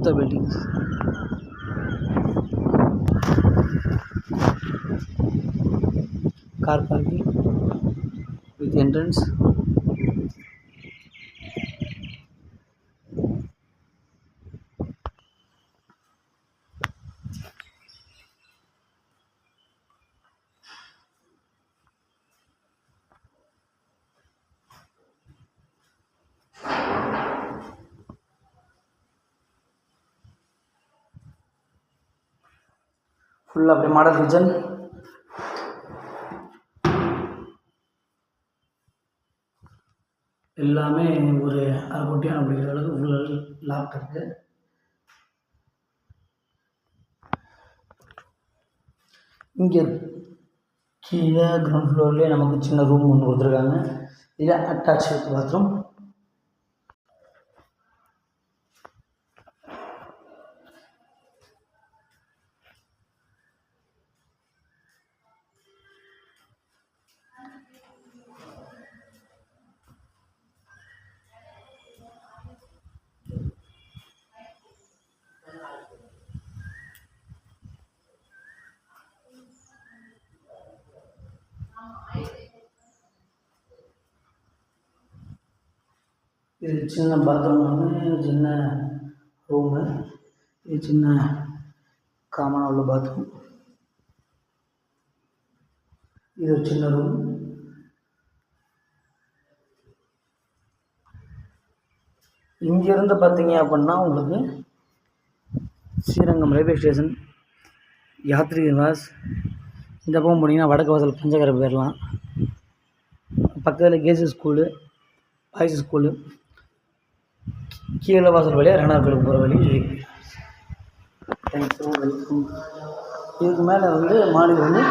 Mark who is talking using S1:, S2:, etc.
S1: the buildings. Car parking with entrance. Full of model kitchen. எல்லாமே ஒரு அரைக்குட்டியான அப்படிங்கிற அளவுக்கு ஃபுல் லாக் இருக்குது. இங்கே கீழே கிரவுண்ட் ஃப்ளோர்லேயே நமக்கு சின்ன ரூம் ஒன்று கொடுத்துருக்காங்க. இது அட்டாச் வித் பாத்ரூம். இது சின்ன பாத்ரூம் ஒன்று, சின்ன ரூமு. இது சின்ன காமனாக உள்ள பாத்ரூம். இது ஒரு சின்ன ரூம். இங்கேருந்து பார்த்தீங்க அப்படின்னா உங்களுக்கு ஸ்ரீரங்கம் ரயில்வே ஸ்டேஷன், யாத்ரி நிவாஸ். இந்த பக்கம் போனீங்கன்னா வடக்கு வாசல் பஞ்சகரை போயிடலாம். பக்கத்தில் கேர்ள்ஸ் ஸ்கூலு, பாய்ஸ் ஸ்கூலு, கீழே வாசல் வழியாக ரெண்டாவது போகிற வழி. Thank you, welcome. இதுக்கு மேலே வந்து மாடியில் வந்து